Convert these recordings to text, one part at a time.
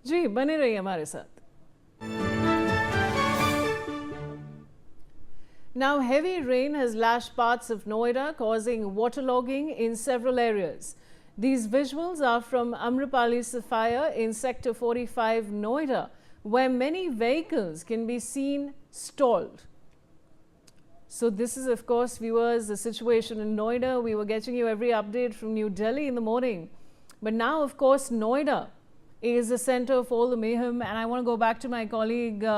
जी, बने रहिए हमारे साथ। Now, heavy rain has lashed parts of Noida, causing waterlogging in several areas. These visuals are from Amrapali Sapphire in Sector 45, Noida, where many vehicles can be seen stalled. So this is, of course, viewers, the situation in Noida. We were getting you every update from New Delhi in the morning. But now, of course, Noida is the center of all the mayhem. And I want to go back to my colleague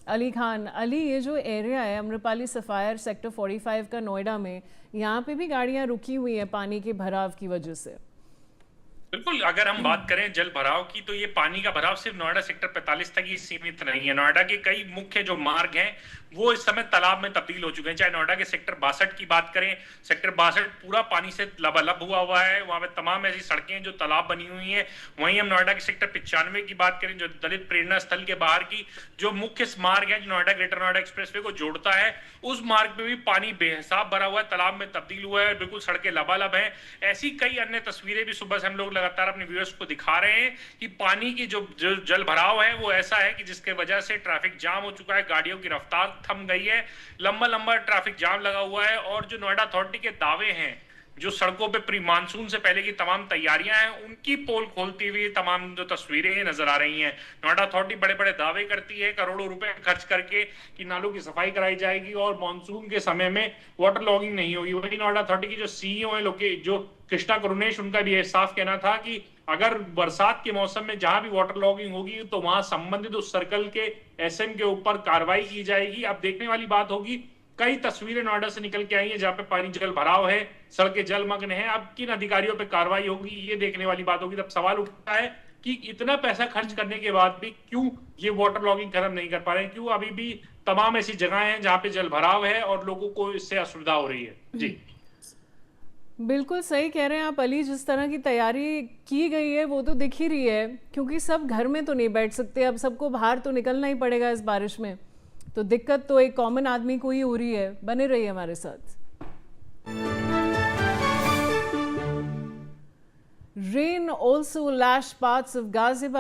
Ali Khan. Ali, ये जो area है Amrapali sapphire sector 45 का नोएडा में, यहाँ पे भी गाड़ियाँ रुकी हुई हैं पानी के भराव की वजह से। बिल्कुल, अगर हम बात करें जल भराव की तो ये पानी का भराव सिर्फ नोएडा सेक्टर 45 तक ही सीमित नहीं है। नोएडा के कई मुख्य जो मार्ग हैं वो इस समय तालाब में तब्दील हो चुके हैं। चाहे नोएडा के सेक्टर 62 की बात करें, सेक्टर 62 पूरा पानी से लबालब हुआ है। वहां पे तमाम ऐसी सड़कें जो तालाब बनी हुई हैं। वहीं हम नोएडा के सेक्टर 95 की बात करें, जो दलित प्रेरणा स्थल के बाहर की जो मुख्य मार्ग है, जो नोएडा ग्रेटर नोएडा एक्सप्रेसवे को जोड़ता है, उस मार्ग पे भी पानी बेहिसाब भरा हुआ है, तालाब में तब्दील हुआ है, बिल्कुल सड़कें लबालब हैं। ऐसी कई अन्य तस्वीरें भी सुबह से हम लोग लगातार अपने व्यूअर्स को दिखा रहे हैं कि पानी की जो जल भराव है वो ऐसा है कि जिसके वजह से ट्रैफिक जाम हो चुका है, गाड़ियों की रफ्तार थम गई है, लंबा ट्रैफिक जाम लगा हुआ है। और जो नोएडा अथॉरिटी के दावे हैं, जो सड़कों पे प्री मानसून से पहले की तमाम तैयारियां हैं, उनकी पोल खोलती हुई तमाम जो तस्वीरें नजर आ रही हैं। नोएडा अथॉरिटी बड़े बड़े दावे करती है करोड़ों रुपए खर्च करके कि नालों की सफाई कराई जाएगी और मानसून के समय में वाटर लॉगिंग नहीं होगी। वही नोएडा अथॉरिटी की जो सीईओ है जो कृष्णा करुणेश, उनका भी साफ कहना था कि अगर बरसात के मौसम में जहां भी वाटर लॉगिंग होगी तो वहां संबंधित उस सर्कल के एसएम के ऊपर कार्रवाई की जाएगी। अब देखने वाली बात होगी, कई तस्वीरें नोएडा से निकल के आई हैं जहां पे पानी जल भराव है, सड़कें जलमग्न है। अब किन अधिकारियों पे कार्रवाई होगी ये देखने वाली बात होगी। तब सवाल उठता है कि इतना पैसा खर्च करने के बाद भी क्यों ये वाटर लॉगिंग खत्म नहीं कर पा रहे हैं, क्यों अभी भी तमाम ऐसी जगह हैं जहां पे जल भराव है और लोगों को इससे असुविधा हो रही है। जी बिल्कुल सही कह रहे हैं आप अली। जिस तरह की तैयारी की गई है वो तो दिख ही रही है, क्योंकि सब घर में तो नहीं बैठ सकते, अब सबको बाहर तो निकलना ही पड़ेगा इस बारिश में। तो दिक्कत तो एक कॉमन आदमी को ही हो रही है। बने रहिए हमारे साथ। Rain also lashed parts of Ghaziabad